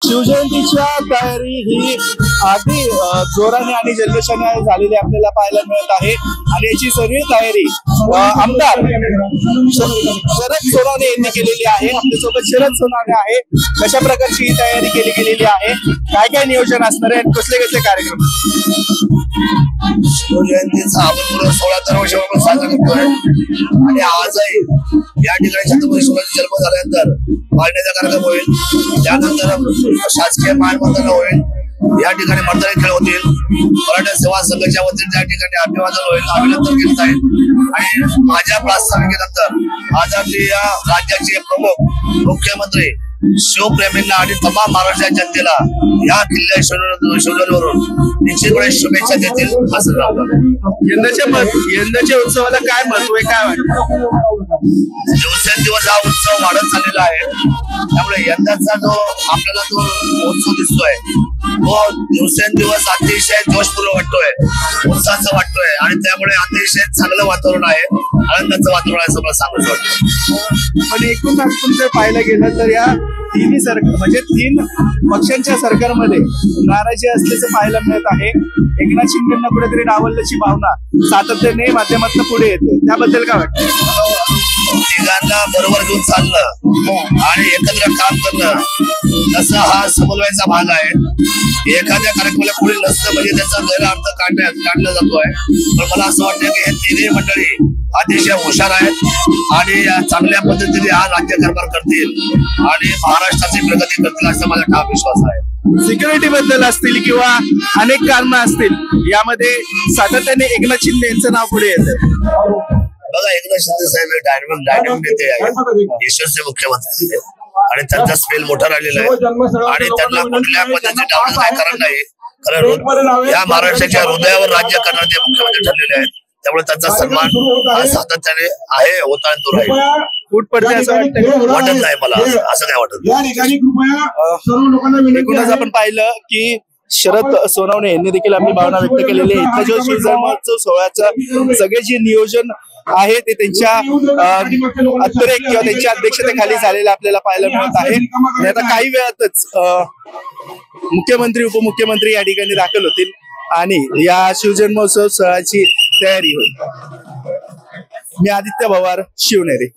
शिवजयंतीच्या तयारी ही अगदी जोराने आणि जल्लोषाने झालेली आपल्याला पाहायला मिळत आहे आणि याची सर्व तयारी आमदार शरद सोनवणे यांनी केलेली आहे। आपल्यासोबत शरद सोनवणे आहे। कशा प्रकारची ही तयारी केली गेलेली आहे, काय काय नियोजन असणार आहे, कसले कसले कार्यक्रम? शिवजयंतीचा आपण 16 वर्षापासून साजरा करतोय आणि आजही या ठिकाणी छत्रपती शिवाजी जन्म झाल्यानंतर पाळण्याचा कार्यक्रम होईल। त्यानंतर शासकीय मानवंदना होईल। या ठिकाणी मतदान खेळ होतील। मराठा सेवा संघाच्या वतीने त्या ठिकाणी अभिवादन होईल, अभिनंदन केलं जाईल आणि माझ्या प्रास्ताविकेनंतर आदरणीय राज्याचे प्रमुख मुख्यमंत्री शिवप्रेमींना आणि तमाम महाराष्ट्र जनतेला या किल्ल्या शिवनेरीवरून निश्चितपणे शुभेच्छा देतील असं यंदाच्या उत्सवाला काय महत्व आहे, काय वाटतं? दिवसेंदिवस हा उत्सव वाढत चाललेला आहे। त्यामुळे यंदाचा जो आपल्याला जो उत्सव दिसतोय तो दिवसेंदिवस अतिशय जोशपूर्ण वाटतोय, उत्साहाचा वाटतोय आणि त्यामुळे अतिशय चांगलं वातावरण आहे, आनंदाचं वातावरण आहे असं मला सांगायचं वाटतं। पण एकूण आपण जर पाहायला गेलं तर या तिन्ही सरकार म्हणजे 3 पक्षांच्या सरकारमध्ये नाराजी असल्याचं पाहायला मिळत आहे। एकनाथ शिंदेंना कुठेतरी डावलल्याची भावना सातत्याने माध्यमातून पुढे येते, त्याबद्दल काय वाटतं? तिघांना बरोबर घेऊन चालणं आणि एकत्र काम करणं तसा हा समन्वयाचा भाग आहे। एखाद्या कार्यक्रमाला पुढे नसतं म्हणजे त्याचा गैरअर्थ काढला जातोय, पण मला असं वाटतं की हे तिन्ही मंडळी अतिशय हुशार आहेत आणि चांगल्या पद्धतीने हा राज्यकारभार करतील आणि महाराष्ट्राची प्रगती करतील असा माझा ठाम विश्वास आहे। सिक्युरिटी बद्दल असतील किंवा अनेक कारणं असतील, यामध्ये सातत्याने एकनाथ शिंदे यांचं नाव पुढे येतं। बघा, एकनाथ शिंदे साहेब डायनॅमिक नेते आहेत, यशस्वी मुख्यमंत्री आहेत आणि त्यांचा स्पेल मोठा राहिलेला आहे आणि त्यांना कुठल्या पद्धतीने डावलण्याचं काही कारण नाही। कारण या महाराष्ट्राच्या हृदयावर राज्य करणारे मुख्यमंत्री ठरलेले आहेत, त्यामुळे त्यांचा सन्मान हा सातत्याने आहे, होता आणि तो राहील। फूट पडते असं वाटत नाही मला, असं काय वाटत। एकूणच आपण पाहिलं की शरद सोनवणे यांनी देखील आपली भावना व्यक्त केलेली आहे। इथला जो शिवजन्मोत्सव सोहळ्याचं सगळे जे नियोजन आहे ते त्यांच्या अतिरेक किंवा त्यांच्या अध्यक्षतेखाली झालेलं आपल्याला पाहायला मिळत आहे आणि आता काही वेळातच मुख्यमंत्री उपमुख्यमंत्री या ठिकाणी दाखल होतील आणि या शिवजन्मोत्सव सोहळ्याची तयारी होईल। मी आदित्य पवार, शिवनेरी।